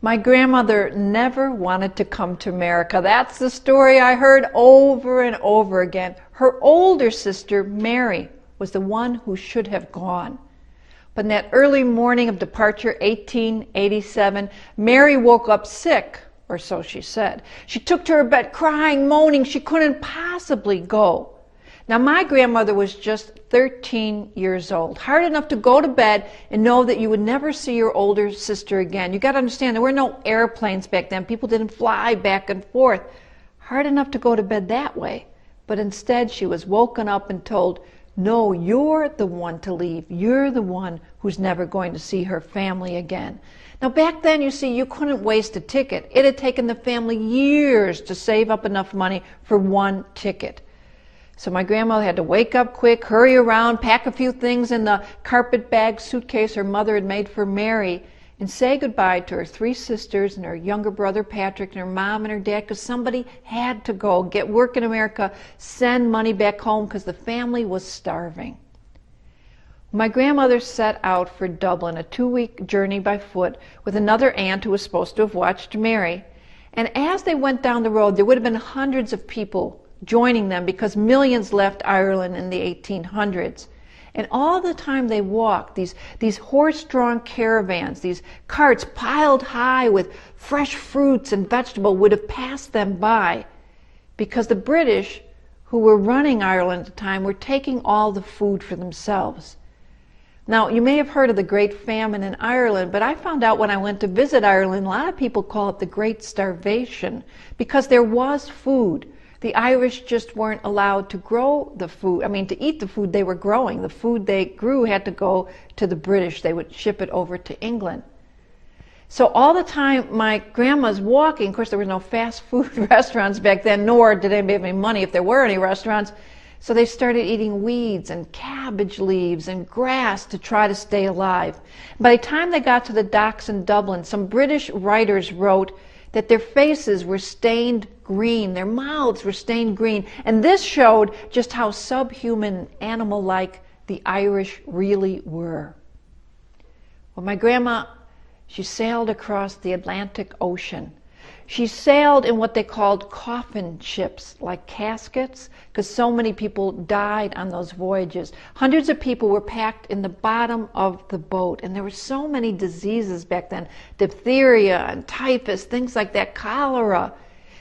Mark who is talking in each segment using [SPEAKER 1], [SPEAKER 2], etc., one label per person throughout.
[SPEAKER 1] My grandmother never wanted to come to America. That's the story I heard over and over again. Her older sister, Mary, was the one who should have gone. But in that early morning of departure, 1887, Mary woke up sick, or so she said. She took to her bed crying, moaning she couldn't possibly go. Now, my grandmother was just 13 years old, hard enough to go to bed and know that you would never see your older sister again. You got to understand, there were no airplanes back then. People didn't fly back and forth. Hard enough to go to bed that way. But instead, she was woken up and told, no, you're the one to leave. You're the one who's never going to see her family again. Now, back then, you see, you couldn't waste a ticket. It had taken the family years to save up enough money for one ticket. So my grandmother had to wake up quick, hurry around, pack a few things in the carpet bag suitcase her mother had made for Mary, and say goodbye to her three sisters and her younger brother Patrick and her mom and her dad, because somebody had to go, get work in America, send money back home because the family was starving. My grandmother set out for Dublin, a 2-week journey by foot, with another aunt who was supposed to have watched Mary. And as they went down the road, there would have been hundreds of people joining them because millions left Ireland in the 1800s. And all the time they walked, these horse-drawn caravans, these carts piled high with fresh fruits and vegetables would have passed them by because the British, who were running Ireland at the time, were taking all the food for themselves. Now, you may have heard of the Great Famine in Ireland, but I found out when I went to visit Ireland, a lot of people call it the Great Starvation because there was food. The Irish just weren't allowed to grow the food. To eat the food they were growing. The food they grew had to go to the British. They would ship it over to England. So all the time my grandma's walking, of course there were no fast food restaurants back then, nor did anybody have any money if there were any restaurants. So they started eating weeds and cabbage leaves and grass to try to stay alive. By the time they got to the docks in Dublin, some British writers wrote that their faces were stained green, their mouths were stained green, and this showed just how subhuman, animal-like the Irish really were. Well, my grandma, she sailed across the Atlantic Ocean. She sailed in what they called coffin ships, like caskets, because so many people died on those voyages. Hundreds of people were packed in the bottom of the boat, and there were so many diseases back then, diphtheria and typhus, things like that, cholera.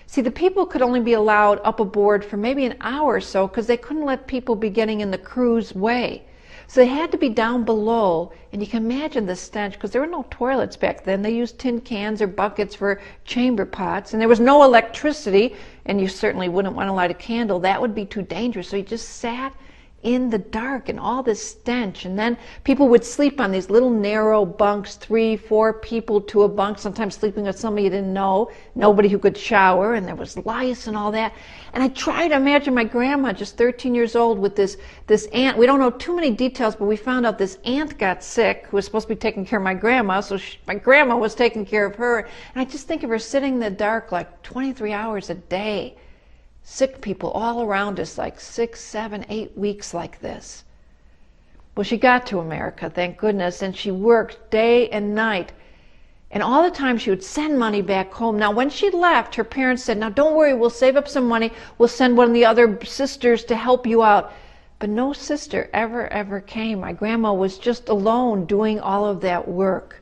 [SPEAKER 1] See, the people could only be allowed up aboard for maybe an hour or so because they couldn't let people be getting in the crew's way. So they had to be down below, and you can imagine the stench because there were no toilets back then. They used tin cans or buckets for chamber pots, and there was no electricity, and you certainly wouldn't want to light a candle. That would be too dangerous. So you just sat in the dark and all this stench, and then people would sleep on these little narrow bunks, 3, 4 people to a bunk, sometimes sleeping with somebody you didn't know, nobody who could shower, and there was lice and all that. And I try to imagine my grandma, just 13 years old, with this aunt. We don't know too many details, but we found out this aunt got sick, who was supposed to be taking care of my grandma, so my grandma was taking care of her. And I just think of her sitting in the dark like 23 hours a day. Sick people all around us, like 6, 7, 8 weeks like this. Well, she got to America, thank goodness, and she worked day and night. And all the time she would send money back home. Now, when she left, her parents said, now don't worry, we'll save up some money. We'll send one of the other sisters to help you out. But no sister ever came. My grandma was just alone doing all of that work.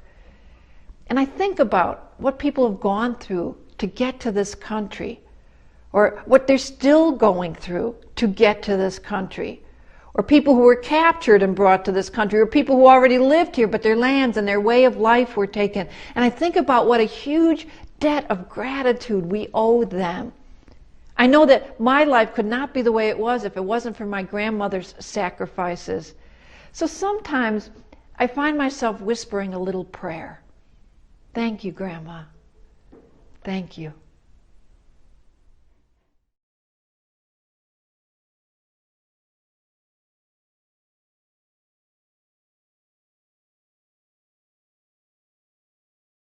[SPEAKER 1] And I think about what people have gone through to get to this country, or what they're still going through to get to this country, or people who were captured and brought to this country, or people who already lived here but their lands and their way of life were taken. And I think about what a huge debt of gratitude we owe them. I know that my life could not be the way it was if it wasn't for my grandmother's sacrifices. So sometimes I find myself whispering a little prayer. Thank you, Grandma. Thank you.